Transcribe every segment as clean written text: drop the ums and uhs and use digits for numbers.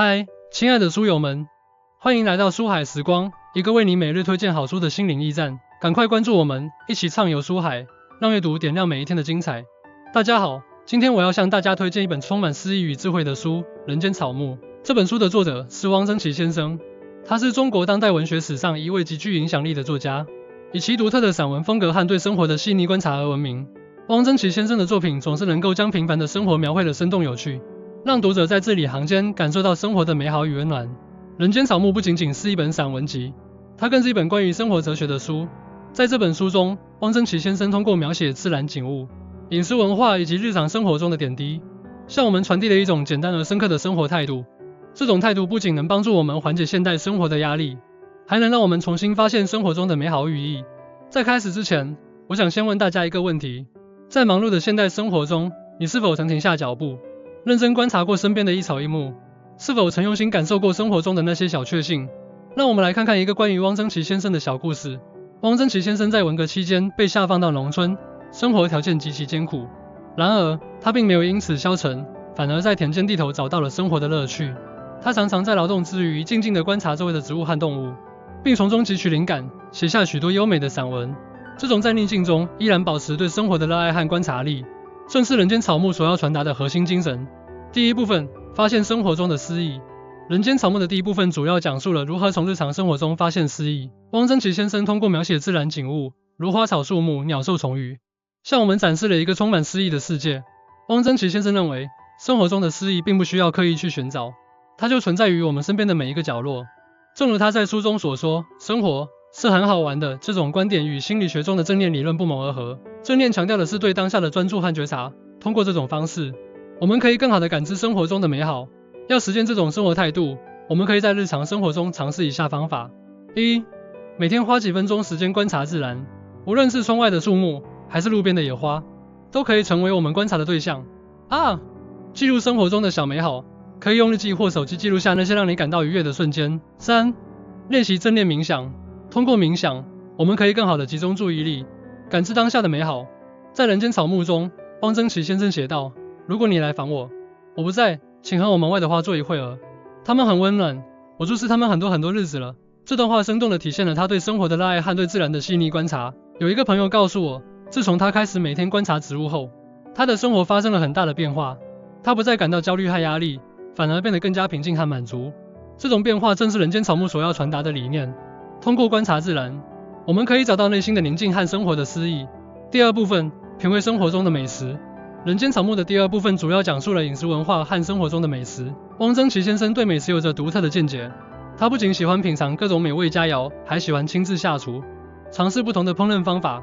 嗨，亲爱的书友们，欢迎来到书海时光，一个为你每日推荐好书的心灵驿站。赶快关注我们，一起畅游书海，让阅读点亮每一天的精彩。大家好，今天我要向大家推荐一本充满诗意与智慧的书《人间草木》。这本书的作者是汪曾祺先生，他是中国当代文学史上一位极具影响力的作家，以其独特的散文风格和对生活的细腻观察而闻名。汪曾祺先生的作品总是能够将平凡的生活描绘得生动有趣，让读者在字里行间感受到生活的美好与温暖。人间草木不仅仅是一本散文集，它更是一本关于生活哲学的书。在这本书中，汪曾祺先生通过描写自然景物、饮食文化以及日常生活中的点滴，向我们传递了一种简单而深刻的生活态度。这种态度不仅能帮助我们缓解现代生活的压力，还能让我们重新发现生活中的美好寓意。在开始之前，我想先问大家一个问题：在忙碌的现代生活中，你是否曾停下脚步，认真观察过身边的一草一木？是否曾用心感受过生活中的那些小确幸？让我们来看看一个关于汪曾祺先生的小故事。汪曾祺先生在文革期间被下放到农村，生活条件极其艰苦。然而，他并没有因此消沉，反而在田间地头找到了生活的乐趣。他常常在劳动之余，静静地观察周围的植物和动物，并从中汲取灵感，写下许多优美的散文。这种在逆境中依然保持对生活的热爱和观察力，正是人间草木所要传达的核心精神。第一部分，发现生活中的诗意。人间草木的第一部分主要讲述了如何从日常生活中发现诗意。汪曾祺先生通过描写自然景物，如花草树木、鸟兽虫鱼，向我们展示了一个充满诗意的世界。汪曾祺先生认为，生活中的诗意并不需要刻意去寻找，它就存在于我们身边的每一个角落。正如他在书中所说，生活是很好玩的。这种观点与心理学中的正念理论不谋而合。正念强调的是对当下的专注和觉察，通过这种方式，我们可以更好地感知生活中的美好。要实践这种生活态度，我们可以在日常生活中尝试以下方法： 1. 每天花几分钟时间观察自然，无论是窗外的树木，还是路边的野花，都可以成为我们观察的对象。 2. 记录生活中的小美好，可以用日记或手机记录下那些让你感到愉悦的瞬间。 3. 练习正念冥想，通过冥想，我们可以更好地集中注意力，感知当下的美好。在人间草木中，汪曾祺先生写道：如果你来访我，我不在，请和我门外的花坐一会儿，它们很温暖，我注视它们很多日子了。这段话生动地体现了他对生活的热爱和对自然的细腻观察。有一个朋友告诉我，自从他开始每天观察植物后，他的生活发生了很大的变化。他不再感到焦虑和压力，反而变得更加平静和满足。这种变化正是人间草木所要传达的理念。通过观察自然，我们可以找到内心的宁静和生活的诗意。第二部分，品味生活中的美食。人间草木的第二部分主要讲述了饮食文化和生活中的美食。汪曾祺先生对美食有着独特的见解，他不仅喜欢品尝各种美味佳肴，还喜欢亲自下厨，尝试不同的烹饪方法。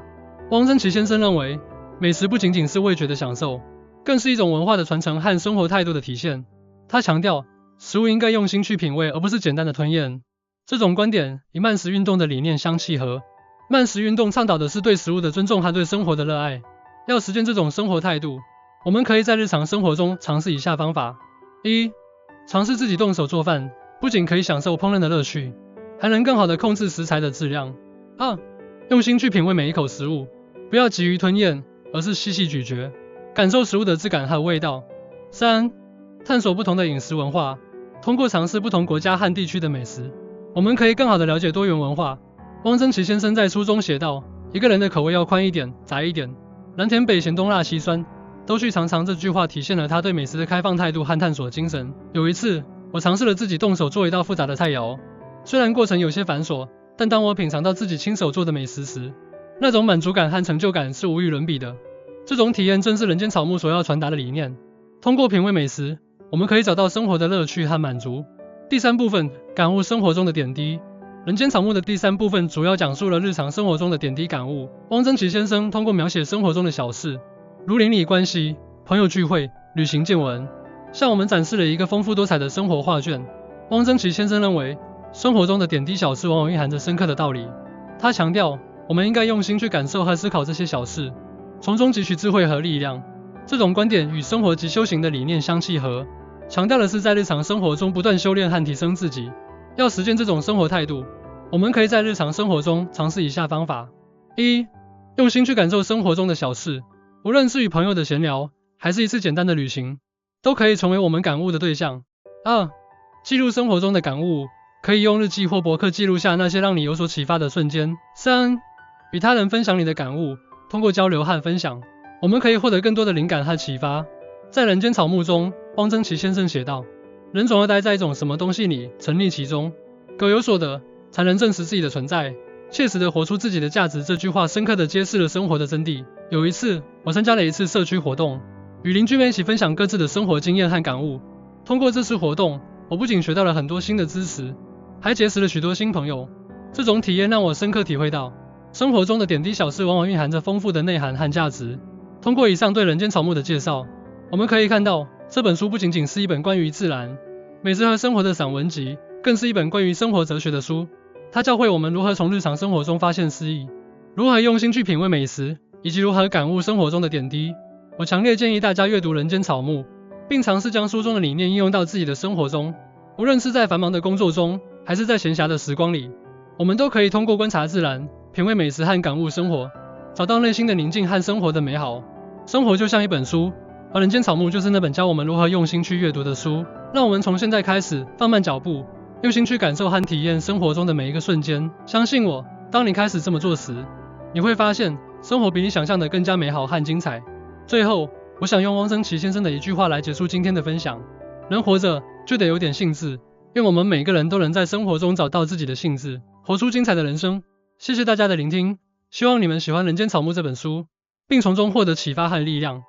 汪曾祺先生认为，美食不仅仅是味觉的享受，更是一种文化的传承和生活态度的体现。他强调，食物应该用心去品味，而不是简单的吞咽。这种观点与慢食运动的理念相契合。慢食运动倡导的是对食物的尊重和对生活的热爱。要实践这种生活态度，我们可以在日常生活中尝试以下方法： 1. 尝试自己动手做饭，不仅可以享受烹饪的乐趣，还能更好地控制食材的质量。 2. 用心去品味每一口食物，不要急于吞咽，而是细细咀嚼，感受食物的质感和味道。 3. 探索不同的饮食文化，通过尝试不同国家和地区的美食，我们可以更好地了解多元文化。汪曾祺先生在书中写道，一个人的口味要宽一点，窄一点，南甜北咸东辣西酸，都去尝尝。这句话体现了他对美食的开放态度和探索精神。有一次，我尝试了自己动手做一道复杂的菜肴，虽然过程有些繁琐，但当我品尝到自己亲手做的美食时，那种满足感和成就感是无与伦比的。这种体验正是人间草木所要传达的理念。通过品味美食，我们可以找到生活的乐趣和满足。第三部分，感悟生活中的点滴。人间草木的第三部分主要讲述了日常生活中的点滴感悟。汪曾祺先生通过描写生活中的小事，如邻里关系、朋友聚会、旅行见闻，向我们展示了一个丰富多彩的生活画卷。汪曾祺先生认为，生活中的点滴小事往往蕴含着深刻的道理。他强调，我们应该用心去感受和思考这些小事，从中汲取智慧和力量。这种观点与生活及修行的理念相契合，强调的是在日常生活中不断修炼和提升自己。要实践这种生活态度，我们可以在日常生活中尝试以下方法： 1. 用心去感受生活中的小事，无论是与朋友的闲聊，还是一次简单的旅行，都可以成为我们感悟的对象。 2. 记录生活中的感悟，可以用日记或博客记录下那些让你有所启发的瞬间。3. 与他人分享你的感悟，通过交流和分享，我们可以获得更多的灵感和启发。在《人间草木》中，汪曾祺先生写道：人总要待在一种什么东西里，沉溺其中，各有所得，才能证实自己的存在，切实地活出自己的价值。这句话深刻地揭示了生活的真谛。有一次，我参加了一次社区活动，与邻居们一起分享各自的生活经验和感悟。通过这次活动，我不仅学到了很多新的知识，还结识了许多新朋友。这种体验让我深刻体会到，生活中的点滴小事往往蕴含着丰富的内涵和价值。通过以上对人间草木的介绍，我们可以看到，这本书不仅仅是一本关于自然、美食和生活的散文集，更是一本关于生活哲学的书。它教会我们如何从日常生活中发现诗意，如何用心去品味美食，以及如何感悟生活中的点滴。我强烈建议大家阅读《人间草木》，并尝试将书中的理念应用到自己的生活中。无论是在繁忙的工作中，还是在闲暇的时光里，我们都可以通过观察自然、品味美食和感悟生活，找到内心的宁静和生活的美好。生活就像一本书，而《人间草木》就是那本教我们如何用心去阅读的书。让我们从现在开始放慢脚步，用心去感受和体验生活中的每一个瞬间。相信我，当你开始这么做时，你会发现生活比你想象的更加美好和精彩。最后，我想用汪曾祺先生的一句话来结束今天的分享：人活着就得有点兴致，愿我们每个人都能在生活中找到自己的兴致，活出精彩的人生。谢谢大家的聆听，希望你们喜欢《人间草木》这本书，并从中获得启发和力量。